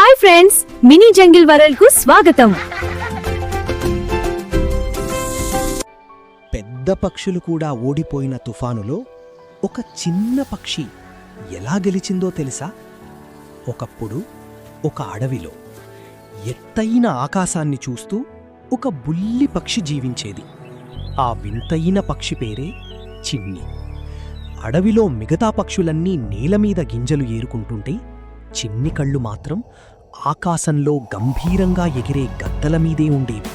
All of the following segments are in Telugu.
Hi friends, mini jungle world కు స్వాగతం. పెద్ద పక్షులు కూడా ఓడిపోయిన తుఫానులో ఒక చిన్న పక్షి ఎలా గెలిచిందో తెలుసా? ఒకప్పుడు ఒక అడవిలో ఎత్తైన ఆకాశాన్ని చూస్తూ ఒక బుల్లి పక్షి జీవించేది. ఆ వింతైన పక్షి పేరే చిన్ని. అడవిలో మిగతా పక్షులన్నీ నేలమీద గింజలు ఏరుకుంటుంటే చిన్ని కళ్ళు మాత్రం ఆకాశంలో గంభీరంగా ఎగిరే గద్దల మీదే ఉండేవి.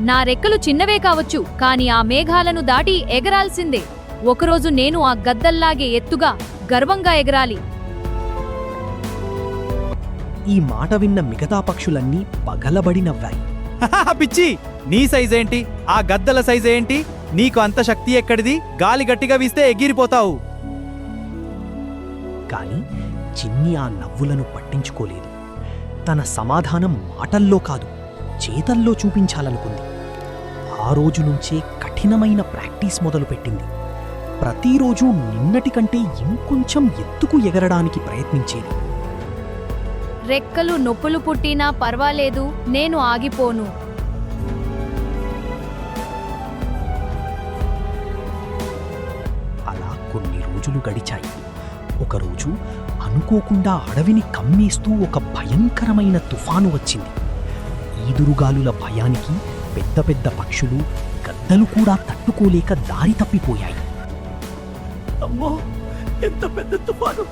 నా రెక్కలు చిన్నవే కావచ్చు, కాని ఆ మేఘాలను దాటి ఎగరాల్సిందే. ఒకరోజు నేను ఆ గద్దల్లాగే ఎత్తుగా గర్వంగా ఎగరాలి. ఈ మాట విన్న మిగతా పక్షులన్నీ పగలబడి నవ్వాయి. పిచ్చి, నీ సైజేంటి? ఆ గద్దల సైజేంటి? నీకు అంత శక్తి ఎక్కడిది? గాలి గట్టిగా వీస్తే ఎగిరిపోతావు. కాని చిన్ని ఆ నవ్వులను పట్టించుకోలేదు. తన సమాధానం మాటల్లో కాదు, చేతల్లో చూపించాలనుకుంది. ఆ రోజు నుంచే కఠినమైన ప్రాక్టీస్ మొదలుపెట్టింది. ప్రతిరోజు నిన్నటి కంటే ఇంకొంచెం ఎత్తుకు ఎగరడానికి ప్రయత్నించేది. రెక్కలు నొప్పులు పుట్టినా పర్వాలేదు, నేను ఆగిపోను. అలా కొన్ని రోజులు గడిచాయి. ఒకరోజు అనుకోకుండా అడవిని కమ్మేస్తూ ఒక భయంకరమైన తుఫాను వచ్చింది. ఈదురుగాలుల భయానికి పెద్ద పెద్ద పక్షులు, గద్దలు కూడా తట్టుకోలేక దారి తప్పిపోయాయి. అమ్మో, ఎంత పెద్ద తుఫాను!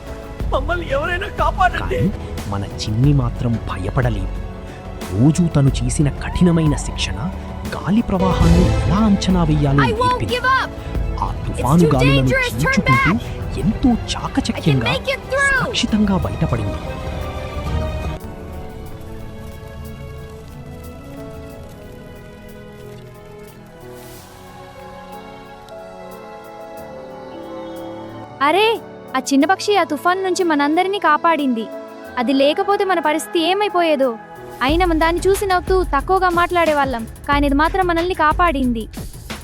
మమ్మల్ని ఎవరైనా కాపాడండి! కానీ మన చిన్ని మాత్రం భయపడలేదు. రోజూ తను చేసిన కఠినమైన శిక్షణ గాలి ప్రవాహాన్ని ఎలా అంచనా వెయ్యాలో I won't నేర్పింది. give up. ఆ తుఫాను గాలులను dangerous. Turn చీల్చుకుంటూ ఎంతో I can చాకచక్యంగా make it through. సురక్షితంగా బయటపడింది. అరే, ఆ చిన్న పక్షి ఆ తుఫాన్ నుంచి మనందరినీ కాపాడింది. అది లేకపోతే మన పరిస్థితి ఏమైపోయేదో. అయినా మనం దాన్ని చూసి నవ్వుతూ తక్కువగా మాట్లాడేవాళ్ళం, కానీ ఇది మాత్రం మనల్ని కాపాడింది.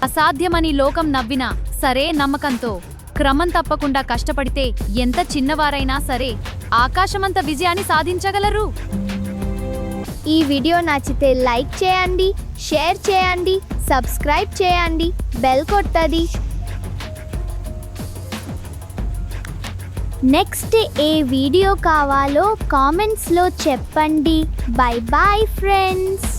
అసాధ్యమని లోకం నవ్వినా సరే, నమ్మకంతో క్రమం తప్పకుండా కష్టపడితే ఎంత చిన్నవారైనా సరే ఆకాశమంత విజయాన్ని సాధించగలరు. ఈ వీడియో నచ్చితే లైక్ చేయండి, షేర్ చేయండి, సబ్స్క్రైబ్ చేయండి, బెల్ కొట్టండి. నెక్స్ట్ ఏ వీడియో కావాలో కామెంట్స్లో చెప్పండి. Bye bye friends.